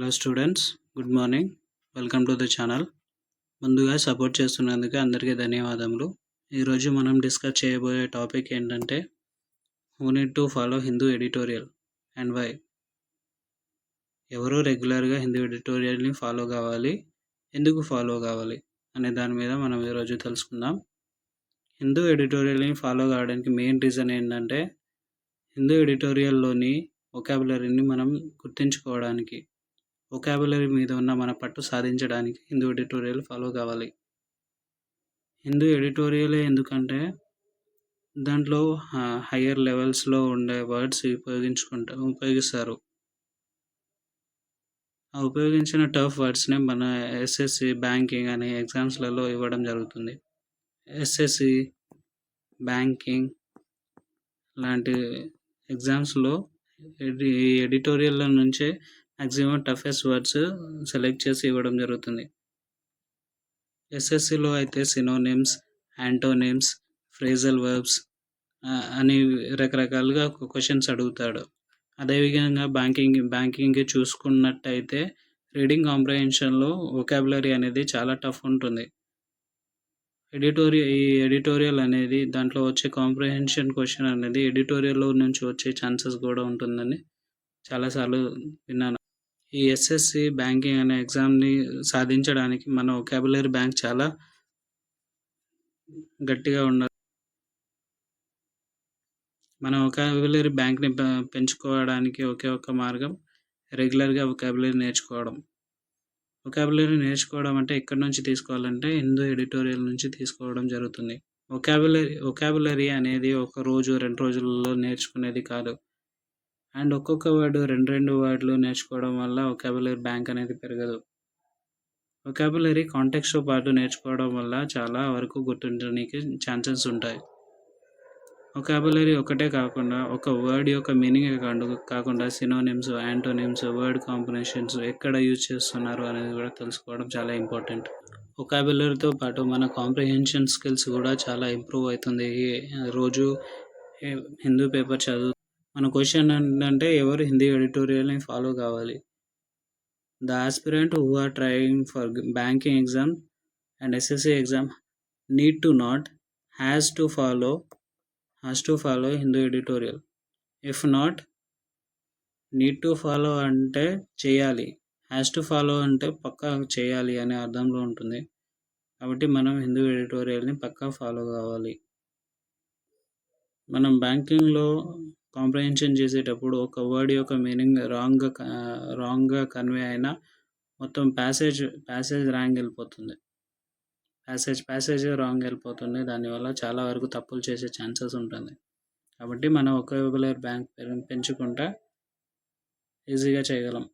Hello students, good morning. Welcome to the channel. ముందుగా support చేస్తున్నందుకు అందరికీ ధన్యవాదములు. ఈరోజు మనం డిస్కస్ చేయబోయే టాపిక్ ఏంటంటే who need to follow Hindu editorial and why. ఎవరు రెగ్యులర్గా హిందూ ఎడిటోరియల్ని ఫాలో కావాలి, ఎందుకు ఫాలో కావాలి అనే దాని మీద మనం ఈరోజు తెలుసుకుందాం. హిందూ ఎడిటోరియల్ని ఫాలో కావడానికి మెయిన్ రీజన్ ఏంటంటే హిందూ ఎడిటోరియల్లోని వొకాబులరీని మనం గుర్తుంచుకోవడానికి, వొకాబులరీ మీద ఉన్న మన పట్టు సాధించడానికి హిందూ ఎడిటోరియల్ ఫాలో కావాలి. హిందూ ఎడిటోరియలే ఎందుకంటే దాంట్లో హయ్యర్ లెవెల్స్లో ఉండే వర్డ్స్ ఉపయోగిస్తారు. ఆ ఉపయోగించిన టఫ్ వర్డ్స్ని మన ఎస్ఎస్సి, బ్యాంకింగ్ అనే ఎగ్జామ్స్లలో ఇవ్వడం జరుగుతుంది. ఎస్ఎస్సి, బ్యాంకింగ్ లాంటి ఎగ్జామ్స్లో ఎడిటోరియల్ నుంచే మ్యాక్సిమం టఫెస్ట్ వర్డ్స్ సెలెక్ట్ చేసి ఇవ్వడం జరుగుతుంది. ఎస్ఎస్సిలో అయితే సినోనిమ్స్, యాంటోనిమ్స్, ఫ్రేజల్ వర్బ్స్ అని రకరకాలుగా క్వశ్చన్స్ అడుగుతాడు. అదేవిధంగా బ్యాంకింగ్ చూసుకున్నట్టయితే రీడింగ్ కాంప్రహెన్షన్లో వొకాబులరీ అనేది చాలా టఫ్ ఉంటుంది. ఈ ఎడిటోరియల్ అనేది దాంట్లో వచ్చే కాంప్రహెన్షన్ క్వశ్చన్ అనేది ఎడిటోరియల్లో నుంచి వచ్చే ఛాన్సెస్ కూడా ఉంటుందని చాలాసార్లు విన్నాను. ఈ ఎస్ఎస్సి, బ్యాంకింగ్ అనే ఎగ్జామ్ని సాధించడానికి మన వొకాబులరీ బ్యాంక్ చాలా గట్టిగా ఉండాలి. మన వొకాబులరీ బ్యాంక్ని పెంచుకోవడానికి ఒకే ఒక మార్గం రెగ్యులర్గా వొకాబులరీ నేర్చుకోవడం. వొకాబులరీ నేర్చుకోవడం అంటే ఎక్కడి నుంచి తీసుకోవాలంటే హిందూ ఎడిటోరియల్ నుంచి తీసుకోవడం జరుగుతుంది. వొకాబులరీ అనేది ఒక రోజు 2 రోజులలో నేర్చుకునేది కాదు. అండ్ ఒక్కొక్క వర్డ్ 2 వర్డ్లు నేర్చుకోవడం వల్ల వొకాబులరీ బ్యాంక్ అనేది పెరగదు. వొకాబులరీ కాంటెక్స్ట్తో పాటు నేర్చుకోవడం వల్ల చాలా వరకు గుర్తుండడానికి ఛాన్సెస్ ఉంటాయి. వొకాబులరీ ఒకటే కాకుండా ఒక వర్డ్ యొక్క మీనింగ్ కాకుండా సినోనిమ్స్, యాంటోనిమ్స్, వర్డ్ కాంబినేషన్స్ ఎక్కడ యూజ్ చేస్తున్నారు అనేది కూడా తెలుసుకోవడం చాలా ఇంపార్టెంట్. వొకాబులరీతో పాటు మన కాంప్రిహెన్షన్ స్కిల్స్ కూడా చాలా ఇంప్రూవ్ అవుతుంది. రోజు హిందూ పేపర్ చదువు. మన క్వశ్చన్ ఏంటంటే ఎవరు హిందీ ఎడిటోరియల్ని ఫాలో కావాలి. The aspirant who are trying for banking exam and SSC exam need to not has to follow Hindu editorial. If not, need to follow అంటే చేయాలి, హ్యాస్ టు ఫాలో అంటే పక్కా చేయాలి అనే అర్థంలో ఉంటుంది. కాబట్టి మనం హిందూ ఎడిటోరియల్ని పక్కా ఫాలో కావాలి. మనం బ్యాంకింగ్లో కాంప్రహెన్షన్ చేసేటప్పుడు ఒక వర్డ్ యొక్క మీనింగ్ రాంగ్గా కన్వే అయినా మొత్తం ప్యాసేజ్ రాంగ్ వెళ్ళిపోతుంది. ప్యాసేజ్ రాంగ్ వెళ్ళిపోతుంది. దానివల్ల చాలా వరకు తప్పులు చేసే ఛాన్సెస్ ఉంటుంది. కాబట్టి మనం వొకాబులరీ బ్యాంక్ పెంచుకుంటే ఈజీగా చేయగలం.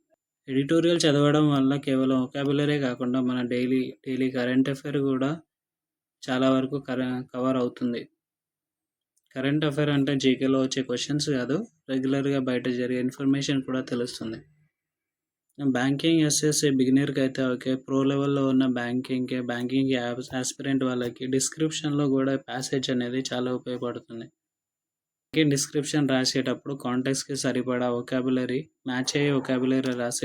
ఎడిటోరియల్ చదవడం వల్ల కేవలం వొకాబులరీ కాకుండా మన డైలీ కరెంట్ అఫైర్ కూడా చాలా వరకు కవర్ అవుతుంది. కరెంట్ అఫైర్ అంటే జీకేలో వచ్చే క్వశ్చన్స్ కాదు, రెగ్యులర్గా బయట జరిగే ఇన్ఫర్మేషన్ కూడా తెలుస్తుంది. బ్యాంకింగ్ ఎస్ఎస్సి బిగినర్కి అయితే ఓకే, ప్రో లెవెల్లో ఉన్న బ్యాంకింగ్ ఆస్పిరెంట్ వాళ్ళకి డిస్క్రిప్షన్లో కూడా ప్యాసేజ్ అనేది చాలా ఉపయోగపడుతుంది. డిస్క్రిప్షన్ రాసేటప్పుడు కాంటెక్స్ట్కి సరిపడా వొకాబులరీ మ్యాచ్ అయ్యే వొకాబులరీ రాసి